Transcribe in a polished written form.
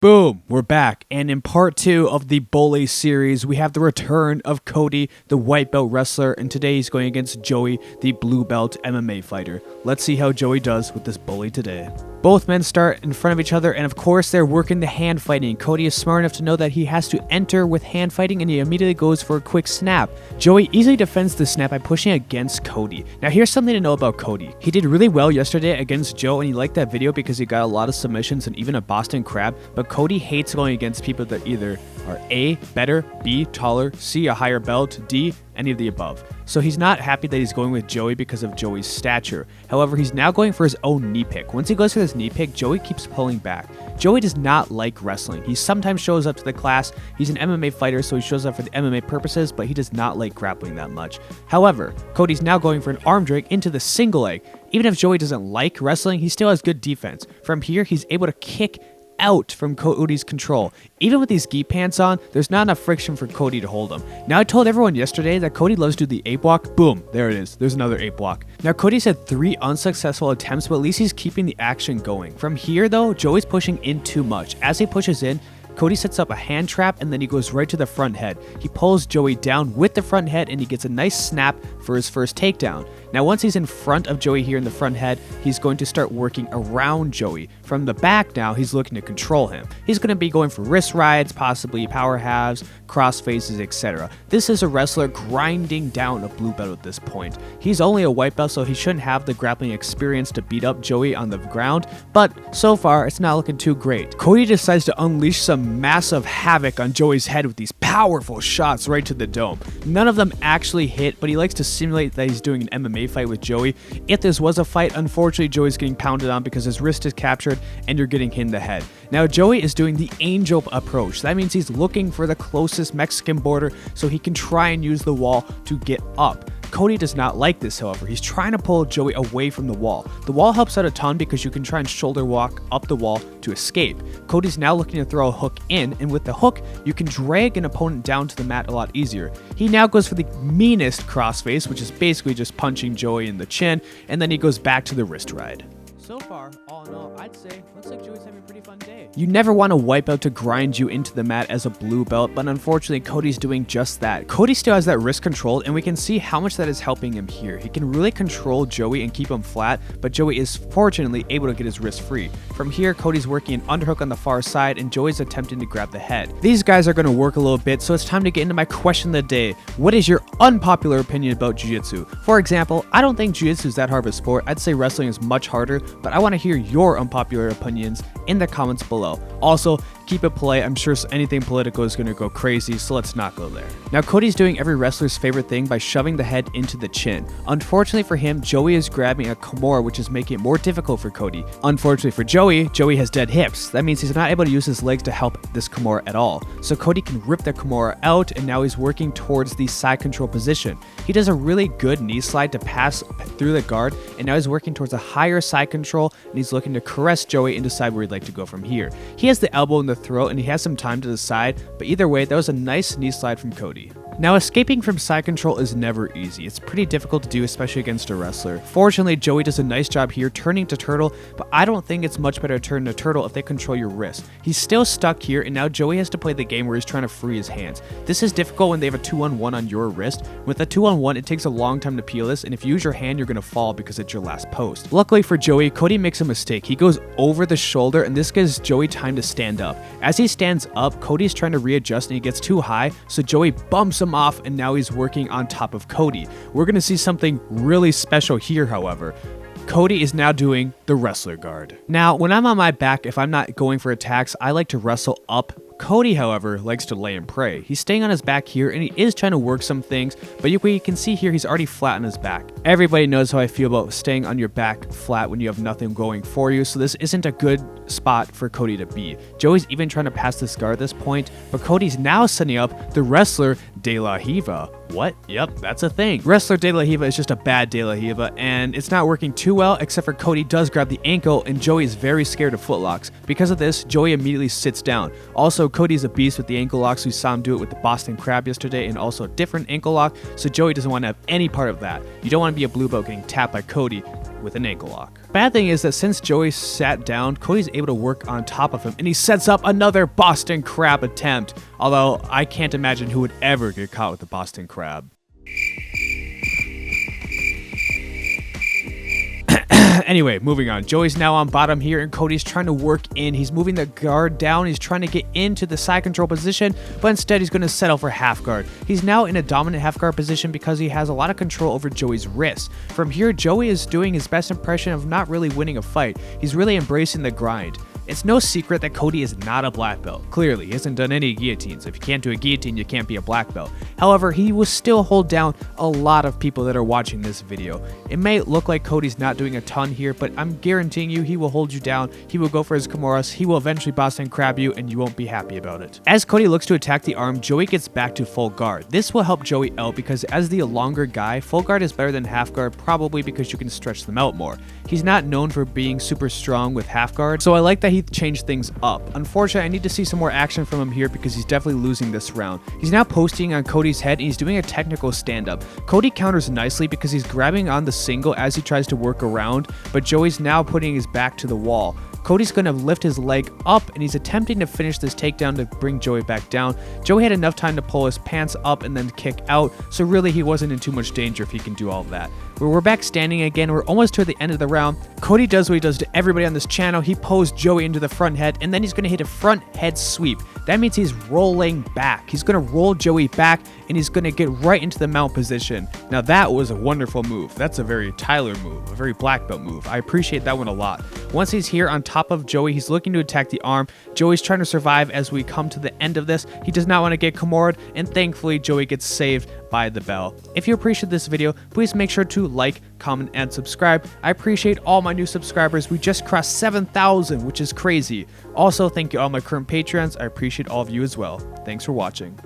Boom, we're back, and in part 2 of the Bullies series, we have the return of COTY, the white belt wrestler, and today he's going against Joey, the blue belt MMA fighter. Let's see how Joey does with this bully today. Both men start in front of each other, and of course they're working the hand fighting. COTY is smart enough to know that he has to enter with hand fighting, and he immediately goes for a quick snap. Joey easily defends the snap by pushing against COTY. Now here's something to know about COTY. He did really well yesterday against Joe, and he liked that video because he got a lot of submissions and even a Boston Crab, but COTY hates going against people that either are A, better, B, taller, C, a higher belt, D, any of the above. So he's not happy that he's going with Joey because of Joey's stature. However, he's now going for his own knee pick. Once he goes for this knee pick, Joey keeps pulling back. Joey does not like wrestling. He sometimes shows up to the class. He's an MMA fighter, so he shows up for the MMA purposes, but he does not like grappling that much. However, COTY's now going for an arm drag into the single leg. Even if Joey doesn't like wrestling, he still has good defense. From here, he's able to kick out from COTY's control. Even with these gi pants on, there's not enough friction for COTY to hold him. Now, I told everyone yesterday that COTY loves to do the ape walk. Boom, there it is. There's another ape walk. Now, COTY's had 3 unsuccessful attempts, but at least he's keeping the action going. From here, though, Joey's pushing in too much. As he pushes in, COTY sets up a hand trap, and then he goes right to the front head. He pulls Joey down with the front head, and he gets a nice snap for his first takedown. Now, once he's in front of Joey here in the front head, he's going to start working around Joey. From the back now, he's looking to control him. He's going to be going for wrist rides, possibly power halves, cross faces, etc. This is a wrestler grinding down a blue belt at this point. He's only a white belt, so he shouldn't have the grappling experience to beat up Joey on the ground, but so far, it's not looking too great. COTY decides to unleash some massive havoc on Joey's head with these powerful shots right to the dome. None of them actually hit, but he likes to simulate that he's doing an MMA fight with Joey. If this was a fight, unfortunately Joey's getting pounded on because his wrist is captured and you're getting hit in the head. Now Joey is doing the angel approach. That means he's looking for the closest Mexican border so he can try and use the wall to get up. COTY does not like this, however. He's trying to pull Joey away from the wall. The wall helps out a ton because you can try and shoulder walk up the wall to escape. COTY's now looking to throw a hook in, and with the hook, you can drag an opponent down to the mat a lot easier. He now goes for the meanest crossface, which is basically just punching Joey in the chin, and then he goes back to the wrist ride. So far, all in all, I'd say looks like Joey's having a pretty fun day. You never want a white belt to grind you into the mat as a blue belt, but unfortunately, COTY's doing just that. COTY still has that wrist control, and we can see how much that is helping him here. He can really control Joey and keep him flat, but Joey is fortunately able to get his wrist free. From here, COTY's working an underhook on the far side, and Joey's attempting to grab the head. These guys are going to work a little bit, so it's time to get into my question of the day. What is your unpopular opinion about jiu-jitsu? For example, I don't think jiu-jitsu is that hard of a sport. I'd say wrestling is much harder, but I want to hear your unpopular opinions in the comments below. Also, keep it polite. I'm sure anything political is going to go crazy, so let's not go there. Now, COTY's doing every wrestler's favorite thing by shoving the head into the chin. Unfortunately for him, Joey is grabbing a Kimura, which is making it more difficult for COTY. Unfortunately for Joey, Joey has dead hips. That means he's not able to use his legs to help this Kimura at all. So COTY can rip the Kimura out, and now he's working towards the side control position. He does a really good knee slide to pass through the guard, and now he's working towards a higher side control, and he's looking to caress Joey and decide where he'd like to go from here. He has the elbow in the throat, and he has some time to decide, but either way, that was a nice knee slide from COTY. Now, escaping from side control is never easy. It's pretty difficult to do, especially against a wrestler. Fortunately, Joey does a nice job here turning to turtle, but I don't think it's much better to turn to turtle if they control your wrist. He's still stuck here, and now Joey has to play the game where he's trying to free his hands. This is difficult when they have a 2-on-1 on your wrist. With a 2-on-1, it takes a long time to peel this, and if you use your hand, you're going to fall because it's your last post. Luckily for Joey, COTY makes a mistake. He goes over the shoulder, and this gives Joey time to stand up. As he stands up, COTY's trying to readjust, and he gets too high, so Joey bumps him off, and now he's working on top of COTY. We're going to see something really special here, however. COTY is now doing the wrestler guard. Now, when I'm on my back, if I'm not going for attacks, I like to wrestle up. COTY, however, likes to lay and pray. He's staying on his back here, and he is trying to work some things, but you can see here he's already flat on his back. Everybody knows how I feel about staying on your back flat when you have nothing going for you, so this isn't a good spot for COTY to be. Joey's even trying to pass this guard at this point, but COTY's now setting up the wrestler De La Riva. What? Yep, that's a thing. Wrestler De La Riva is just a bad De La Riva, and it's not working too well, except for COTY does grab the ankle, and Joey is very scared of footlocks. Because of this, Joey immediately sits down. Also, COTY's a beast with the ankle locks. We saw him do it with the Boston Crab yesterday, and also a different ankle lock, so Joey doesn't want to have any part of that. You don't want to be a blue belt getting tapped by COTY with an ankle lock. Bad thing is that since Joey sat down, Cody's able to work on top of him, and he sets up another Boston Crab attempt. Although I can't imagine who would ever get caught with the Boston Crab. Anyway, moving on. Joey's now on bottom here, and Cody's trying to work in. He's moving the guard down. He's trying to get into the side control position, but instead he's going to settle for half guard. He's now in a dominant half guard position because he has a lot of control over Joey's wrist. From here, Joey is doing his best impression of not really winning a fight. He's really embracing the grind. It's no secret that Cody is not a black belt. Clearly, he hasn't done any guillotines. If you can't do a guillotine, you can't be a black belt. However, he will still hold down a lot of people that are watching this video. It may look like Cody's not doing a ton here, but I'm guaranteeing you he will hold you down. He will go for his Kimuras. He will eventually Boston Crab you, and you won't be happy about it. As Cody looks to attack the arm, Joey gets back to full guard. This will help Joey out because as the longer guy, full guard is better than half guard, probably because you can stretch them out more. He's not known for being super strong with half guard, so I like that he changed things up. Unfortunately, I need to see some more action from him here because he's definitely losing this round. He's now posting on Cody's head, and he's doing a technical stand-up. Cody counters nicely because he's grabbing on the single as he tries to work around, but Joey's now putting his back to the wall. Cody's going to lift his leg up, and he's attempting to finish this takedown to bring Joey back down. Joey had enough time to pull his pants up and then kick out, so really he wasn't in too much danger if he can do all of that. We're back standing again. We're almost to the end of the round. Cody does what he does to everybody on this channel. He pulls Joey into the front head, and then he's going to hit a front head sweep. That means he's rolling back. He's going to roll Joey back, and he's going to get right into the mount position. Now that was a wonderful move. That's a very Tyler move, a very black belt move. I appreciate that one a lot. Once he's here on top of Joey, he's looking to attack the arm. Joey's trying to survive as we come to the end of this. He does not want to get Kimura'd, and thankfully Joey gets saved by the bell. If you appreciate this video, please make sure to like, comment, and subscribe. I appreciate all my new subscribers. We just crossed 7,000, which is crazy. Also, thank you all my current patrons. I appreciate all of you as well. Thanks for watching.